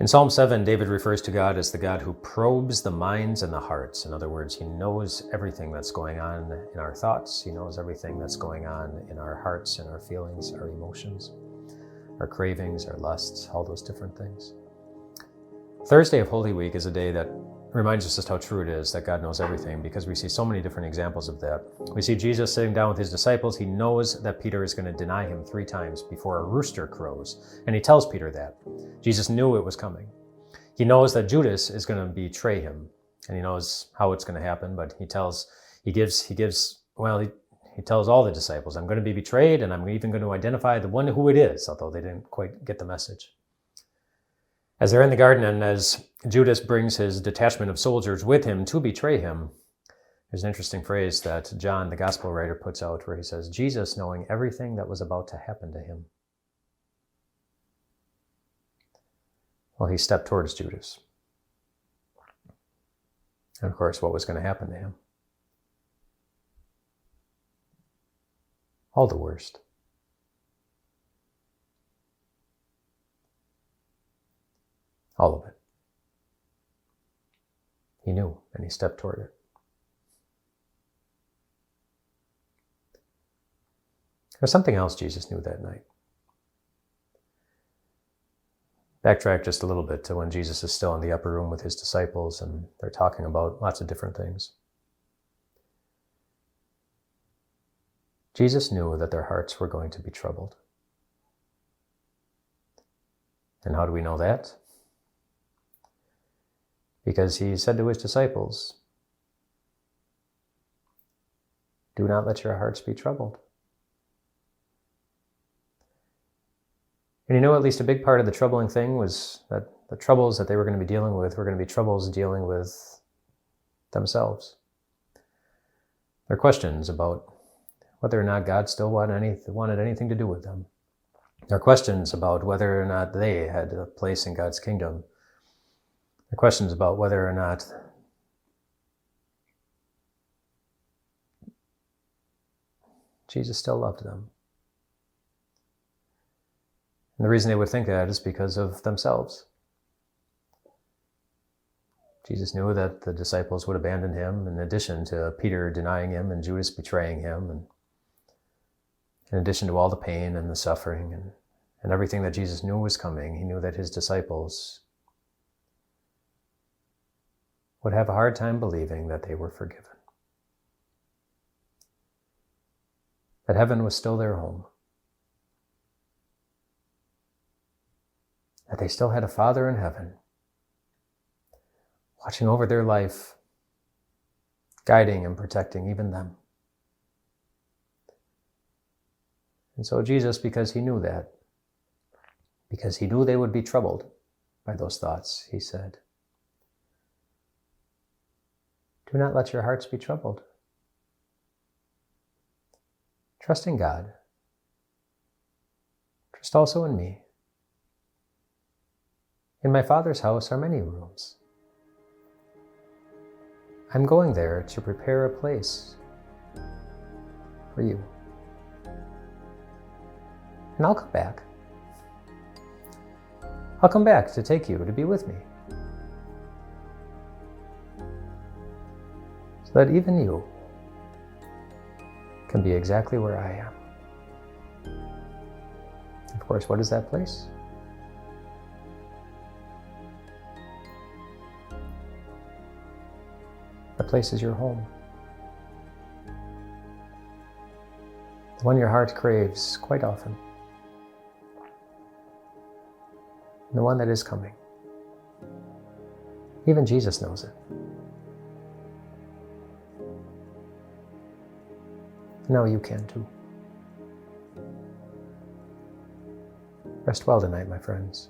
In Psalm 7, David refers to God as the God who probes the minds and the hearts. In other words, he knows everything that's going on in our thoughts. He knows everything that's going on in our hearts and our feelings, our emotions, our cravings, our lusts, all those different things. Thursday of Holy Week is a day that reminds us just how true it is that God knows everything, because we see so many different examples of that. We see Jesus sitting down with his disciples. He knows that Peter is going to deny him 3 times before a rooster crows, and he tells Peter that. Jesus knew it was coming. He knows that Judas is going to betray him, and he knows how it's going to happen, but he tells all the disciples, I'm going to be betrayed, and I'm even going to identify the one who it is, although they didn't quite get the message. As they're in the garden, and as Judas brings his detachment of soldiers with him to betray him, there's an interesting phrase that John, the gospel writer, puts out where he says, Jesus knowing everything that was about to happen to him. Well, he stepped towards Judas. And of course, what was going to happen to him? All the worst. All of it. He knew, and he stepped toward it. There's something else Jesus knew that night. Backtrack just a little bit to when Jesus is still in the upper room with his disciples, and they're talking about lots of different things. Jesus knew that their hearts were going to be troubled. And how do we know that? Because he said to his disciples, do not let your hearts be troubled. And you know, at least a big part of the troubling thing was that the troubles that they were going to be dealing with were going to be troubles dealing with themselves. Their questions about whether or not God still wanted anything to do with them. Their questions about whether or not they had a place in God's kingdom. Their questions about whether or not Jesus still loved them. And the reason they would think that is because of themselves. Jesus knew that the disciples would abandon him, in addition to Peter denying him and Judas betraying him, and in addition to all the pain and the suffering and everything that Jesus knew was coming. He knew that his disciples would have a hard time believing that they were forgiven. That heaven was still their home. That they still had a Father in heaven watching over their life, guiding and protecting even them. And so Jesus, because he knew that, because he knew they would be troubled by those thoughts, he said, do not let your hearts be troubled. Trust in God. Trust also in me. In my Father's house are many rooms. I'm going there to prepare a place for you. And I'll come back. I'll come back to take you to be with me. So that even you can be exactly where I am. Of course, what is that place? That place is your home. The one your heart craves quite often. And the one that is coming. Even Jesus knows it. No, you can too. Rest well tonight, my friends.